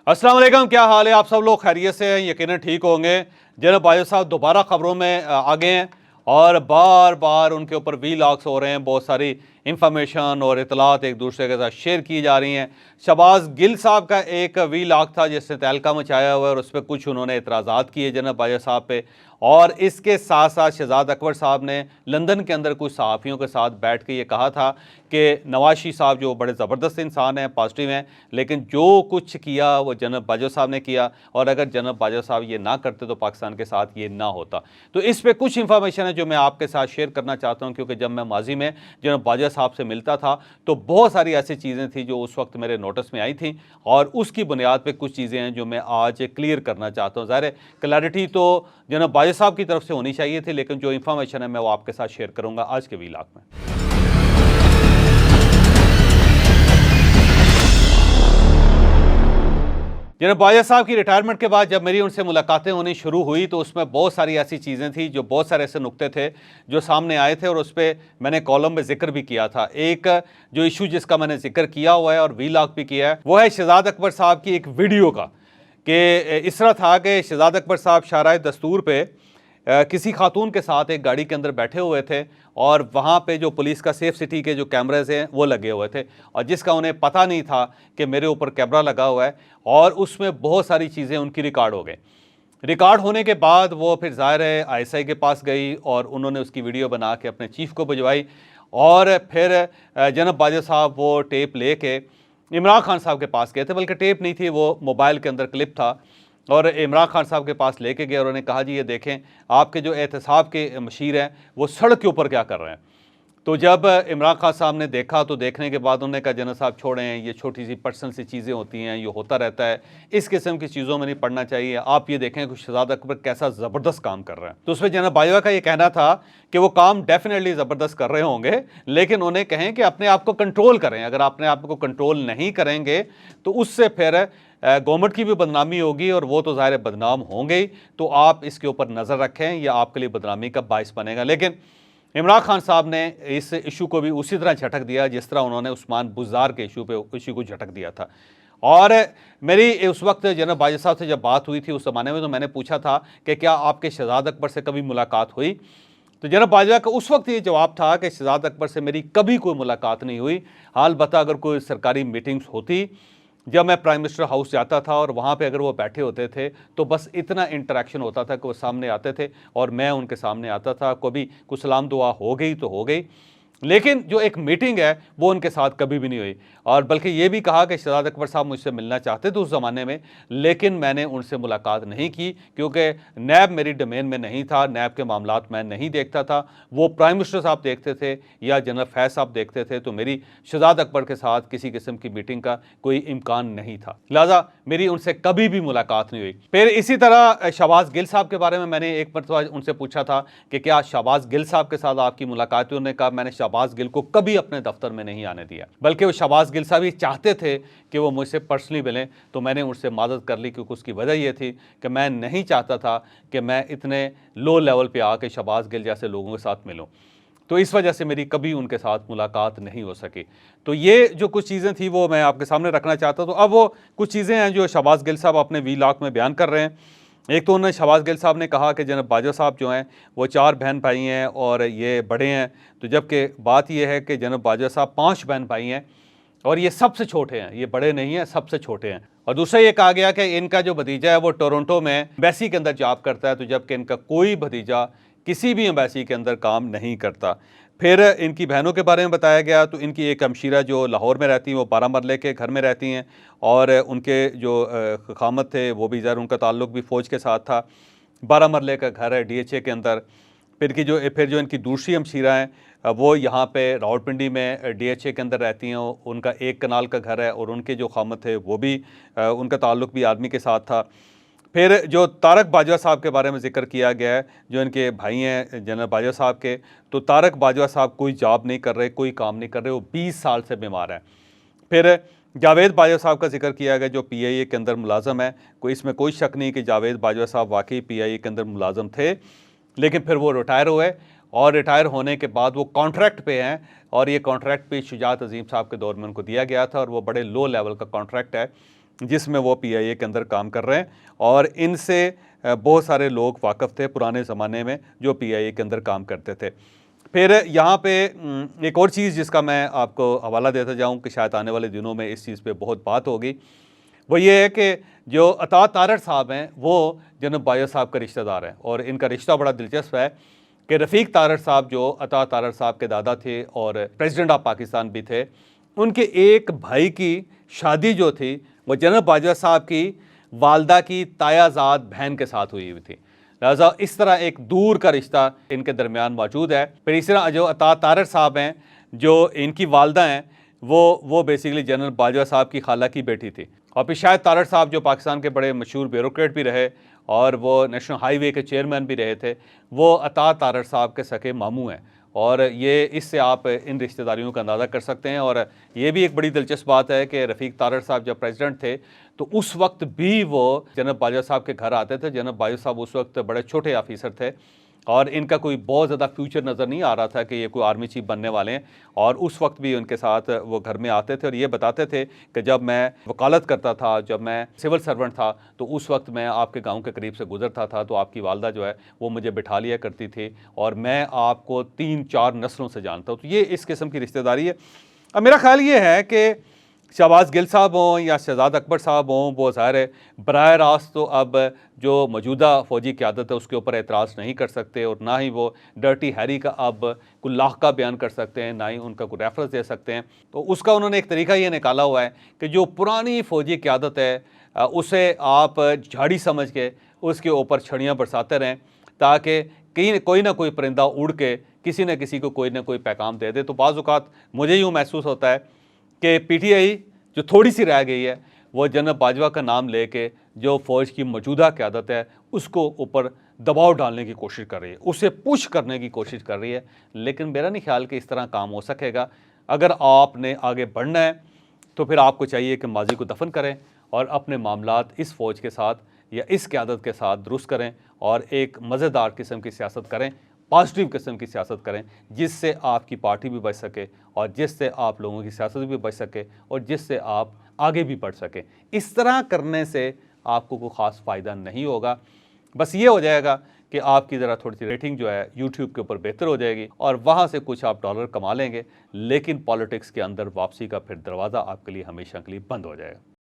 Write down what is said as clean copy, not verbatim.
अस्सलाम वालेकुम, क्या हाल है? आप सब लोग खैरियत से हैं? यकीनन ठीक होंगे। जनाब बाजवा साहब दोबारा ख़बरों में आ गए हैं और बार बार उनके ऊपर वीलॉग्स हो रहे हैं। बहुत सारी इंफॉर्मेशन और इतलात एक दूसरे के साथ शेयर की जा रही हैं। शहबाज गिल साहब का एक वीलॉग था जिसने तहलका मचाया हुआ है और उस पर कुछ उन्होंने इतराज़ात किए जनाब बाजवा साहब पे। और इसके साथ साथ शहजाद अकबर साहब ने लंदन के अंदर कुछ सहाफ़ियों के साथ बैठ के ये कहा था कि नवाज शरीफ साहब जो बड़े ज़बरदस्त इंसान हैं, पॉजिटिव हैं, लेकिन जो कुछ किया वो जनाब बाजवा साहब ने किया और अगर जनाब बाजवा साहब ये ना करते तो पाकिस्तान के साथ ये ना होता। तो इस पर कुछ इंफॉर्मेशन है जो मैं आपके साथ शेयर करना चाहता हूँ, क्योंकि जब मैं माजी में जनाब बाजवा साहब से मिलता था तो बहुत सारी ऐसी चीज़ें थी जो उस वक्त मेरे नोटिस में आई थी और उसकी बुनियाद पर कुछ चीज़ें हैं जो मैं आज क्लियर करना चाहता हूँ। ज़ाहिर है क्लैरिटी तो जनाब बाजवा साहब की तरफ से होनी चाहिए थी, लेकिन जो इंफॉर्मेशन है मैं वो आपके साथ शेयर करूँगा आज के वीलॉग में। जनाब बाजवा साहब की रिटायरमेंट के बाद जब मेरी उनसे मुलाकातें होनी शुरू हुई तो उसमें बहुत सारी ऐसी चीज़ें थी, जो बहुत सारे ऐसे नुक्ते थे जो सामने आए थे और उस पर मैंने कॉलम में जिक्र भी किया था। एक जो इशू जिसका मैंने जिक्र किया हुआ है और वीलॉग भी किया है वो है शहजाद अकबर साहब की एक वीडियो का, कि इस तरह था कि शहजाद अकबर साहब शाराए दस्तूर पे किसी खातून के साथ एक गाड़ी के अंदर बैठे हुए थे और वहाँ पे जो पुलिस का सेफ सिटी के जो कैमरेज हैं वो लगे हुए थे और जिसका उन्हें पता नहीं था कि मेरे ऊपर कैमरा लगा हुआ है और उसमें बहुत सारी चीज़ें उनकी रिकॉर्ड हो गई। रिकॉर्ड होने के बाद वो फिर ज़ाहिर है आईएसआई के पास गई और उन्होंने उसकी वीडियो बना के अपने चीफ को भिजवाई और फिर जनाब बाजवा साहब वो टेप ले के इमरान खान साहब के पास गए थे, बल्कि टेप नहीं थी, वो मोबाइल के अंदर क्लिप था और इमरान खान साहब के पास लेके गए और उन्होंने कहा जी ये देखें आपके जो एहतसाब के मशीर हैं वो सड़क के ऊपर क्या कर रहे हैं। तो जब इमरान खान साहब ने देखा तो देखने के बाद उन्होंने कहा जनाब साहब छोड़ें, ये छोटी सी पर्सनल सी चीज़ें होती हैं, ये होता रहता है, इस किस्म की चीज़ों में नहीं पढ़ना चाहिए। आप ये देखें कि शहजाद अकबर कैसा ज़बरदस्त काम कर रहा है। तो उसमें जनाब बाजवा का ये कहना था कि वो काम डेफिनेटली ज़बरदस्त कर रहे होंगे, लेकिन उन्हें कहें कि अपने आप को कंट्रोल करें। अगर अपने आप को कंट्रोल नहीं करेंगे तो उससे फिर गवर्नमेंट की भी बदनामी होगी और वो तो ज़ाहिर बदनाम होंगे ही। तो आप इसके ऊपर नज़र रखें, यह आपके लिए बदनामी का बायस बनेगा। लेकिन इमरान खान साहब ने इस इशू को भी उसी तरह झटक दिया जिस तरह उन्होंने उस्मान बुज़दार के इशू को झटक दिया था। और मेरी उस वक्त जनाब बाजवा साहब से जब बात हुई थी उस ज़माने में, तो मैंने पूछा था कि क्या आपके शहजाद अकबर से कभी मुलाकात हुई? तो जनाब बाजवा का उस वक्त ये जवाब था कि शहजाद अकबर से मेरी कभी कोई मुलाकात नहीं हुई। अलबत्ता अगर कोई सरकारी मीटिंग्स होती, जब मैं प्राइम मिनिस्टर हाउस जाता था और वहाँ पे अगर वो बैठे होते थे तो बस इतना इंटरेक्शन होता था कि वो सामने आते थे और मैं उनके सामने आता था। कभी कुछ सलाम दुआ हो गई तो हो गई, लेकिन जो एक मीटिंग है वो उनके साथ कभी भी नहीं हुई। और बल्कि ये भी कहा कि शहजाद अकबर साहब मुझसे मिलना चाहते थे उस ज़माने में, लेकिन मैंने उनसे मुलाकात नहीं की क्योंकि नैब मेरी डोमेन में नहीं था, नैब के मामलात मैं नहीं देखता था, वो प्राइम मिनिस्टर साहब देखते थे या जनरल फैज़ साहब देखते थे। तो मेरी शहजाद अकबर के साथ किसी किस्म की मीटिंग का कोई इम्कान नहीं था, लिहाजा मेरी उनसे कभी भी मुलाकात नहीं हुई। फिर इसी तरह शहबाज गिल साहब के बारे में मैंने एक मरतबा उनसे पूछा था कि क्या शहबाज गिल साहब के साथ आपकी मुलाकात हुई? उन्होंने कहा मैंने शहबाज गिल को कभी अपने दफ्तर में नहीं आने दिया, बल्कि वो शहबाज गिल साहब ये चाहते थे कि वो मुझसे पर्सनली मिलें, तो मैंने उनसे मदद कर ली क्योंकि उसकी वजह ये थी कि मैं नहीं चाहता था कि मैं इतने लो लेवल पे आके शहबाज गिल जैसे लोगों के साथ मिलूं। तो इस वजह से मेरी कभी उनके साथ मुलाकात नहीं हो सकी। तो ये जो कुछ चीज़ें थी वो मैं आपके सामने रखना चाहता। तो अब वो कुछ चीज़ें हैं जो शहबाज गिल साहब अपने वीलॉग में बयान कर रहे हैं। एक तो उन्होंने शहबाज गिल साहब ने कहा कि जनाब बाजवा साहब जो हैं वो 4 बहन भाई हैं और ये बड़े हैं, तो जबकि बात ये है कि जनाब बाजवा साहब 5 बहन भाई हैं और ये सबसे छोटे हैं, ये बड़े नहीं हैं, सबसे छोटे हैं। और दूसरा ये कहा गया कि इनका जो भतीजा है वो टोरंटो में एम्बेसी के अंदर जॉब करता है, तो जबकि इनका कोई भतीजा किसी भी एम्बेसी के अंदर काम नहीं करता। फिर इनकी बहनों के बारे में बताया गया, तो इनकी एक हमशीरा जो लाहौर में रहती हैं वो 12 मरले के घर में रहती हैं और उनके जो खामद थे वो भी ज़रा उनका ताल्लुक़ भी फ़ौज के साथ था। 12 मरले का घर है डीएचए के अंदर। फिर जो इनकी दूसरी हमशीरा हैं वो यहाँ पे रावलपिंडी में डीएचए के अंदर रहती हैं। उनका 1 कनाल का घर है और उनके जो खामद थे वो भी उनका ताल्लुक़ भी आर्मी के साथ था। फिर जो तारक बाजवा साहब के बारे में ज़िक्र किया गया है, जो इनके भाई हैं जनरल बाजवा साहब के, तो तारक बाजवा साहब कोई जॉब नहीं कर रहे, कोई काम नहीं कर रहे, वो 20 साल से बीमार हैं। फिर जावेद बाजवा साहब का जिक्र किया गया जो पीआईए के अंदर मुलाजम है। इसमें कोई शक नहीं कि जावेद बाजवा साहब वाकई पीआईए के अंदर मुलाजम थे, लेकिन फिर वो रिटायर हुए और रिटायर होने के बाद वो कॉन्ट्रैक्ट पे हैं और ये कॉन्ट्रैक्ट पे शुजात अजीम साहब के दौर में उनको दिया गया था और वो बड़े लो लेवल का कॉन्ट्रैक्ट है। जिसमें वो PIA के अंदर काम कर रहे हैं और इनसे बहुत सारे लोग वाकफ़ थे पुराने ज़माने में जो PIA के अंदर काम करते थे। फिर यहाँ पे एक और चीज़ जिसका मैं आपको हवाला देता जाऊँ कि शायद आने वाले दिनों में इस चीज़ पे बहुत बात होगी, वो ये है कि जो अता तारड़ साहब हैं वो जनरल बाजवा साहब का रिश्तेदार हैं और इनका रिश्ता बड़ा दिलचस्प है कि रफ़ीक तारड़ साहब जो अता तारड़ साहब के दादा थे और प्रेसिडेंट ऑफ पाकिस्तान भी थे, उनके एक भाई की शादी जो थी वो जनरल बाजवा साहब की वालदा की तायाजाद बहन के साथ हुई थी। लिहाजा इस तरह एक दूर का रिश्ता इनके दरमियान मौजूद है। फिर इस तरह जो अता तारड़ साहब हैं जो इनकी वालदा हैं वो बेसिकली जनरल बाजवा साहब की खाला की बेटी थी। और फिर शाहिद तारड़ साहब जो पाकिस्तान के बड़े मशहूर ब्यूरोक्रेट भी रहे और वो नेशनल हाईवे के चेयरमैन भी रहे थे, वो अता तारड़ साहब के सके मामू हैं और ये इससे आप इन रिश्तेदारियों का अंदाज़ा कर सकते हैं। और ये भी एक बड़ी दिलचस्प बात है कि रफ़ीक तारड़ साहब जब प्रेसिडेंट थे तो उस वक्त भी वो जनरल बाजवा साहब के घर आते थे। जनरल बाजवा साहब उस वक्त बड़े छोटे ऑफिसर थे और इनका कोई बहुत ज़्यादा फ्यूचर नज़र नहीं आ रहा था कि ये कोई आर्मी चीफ बनने वाले हैं और उस वक्त भी उनके साथ वो घर में आते थे और ये बताते थे कि जब मैं वकालत करता था, जब मैं सिविल सर्वेंट था तो उस वक्त मैं आपके गांव के करीब से गुजरता था तो आपकी वालदा जो है वो मुझे बिठा लिया करती थी और मैं आपको 3-4 नस्लों से जानता हूँ। तो ये इस किस्म की रिश्तेदारी है। अब मेरा ख्याल ये है कि शहबाज गिल साहब हों या शहजाद अकबर साहब हों, वो ज़ाहिर है बराह रास्त तो अब जो मौजूदा फ़ौजी क़यादत है उसके ऊपर एतराज़ नहीं कर सकते और ना ही वो डर्टी हैरी का अब कोई लाक़ा बयान कर सकते हैं, ना ही उनका कोई रेफरेंस दे सकते हैं। तो उसका उन्होंने एक तरीका ये निकाला हुआ है कि जो पुरानी फ़ौजी क़यादत है उसे आप झाड़ी समझ के उसके ऊपर छड़ियाँ बरसाते रहें ताकि कहीं कोई ना कोई परिंदा उड़ के किसी न किसी को कोई ना कोई पैगाम दे दे। तो बाज़ औक़ात मुझे यूँ महसूस होता है कि PTI जो थोड़ी सी रह गई है वो जनरल बाजवा का नाम लेके जो फ़ौज की मौजूदा क़यादत है उसको ऊपर दबाव डालने की कोशिश कर रही है, उसे पुश करने की कोशिश कर रही है। लेकिन मेरा नहीं ख्याल कि इस तरह काम हो सकेगा। अगर आपने आगे बढ़ना है तो फिर आपको चाहिए कि माजी को दफन करें और अपने मामलात इस फ़ौज के साथ या इस क़यादत के साथ दुरुस्त करें और एक मज़ेदार किस्म की सियासत करें, पॉजिटिव किस्म की सियासत करें जिससे आपकी पार्टी भी बच सके और जिससे आप लोगों की सियासत भी बच सके और जिससे आप आगे भी बढ़ सकें। इस तरह करने से आपको कोई ख़ास फ़ायदा नहीं होगा। बस ये हो जाएगा कि आपकी ज़रा थोड़ी सी रेटिंग जो है यूट्यूब के ऊपर बेहतर हो जाएगी और वहाँ से कुछ आप डॉलर कमा लेंगे, लेकिन पॉलिटिक्स के अंदर वापसी का फिर दरवाज़ा आपके लिए हमेशा के लिए बंद हो जाएगा।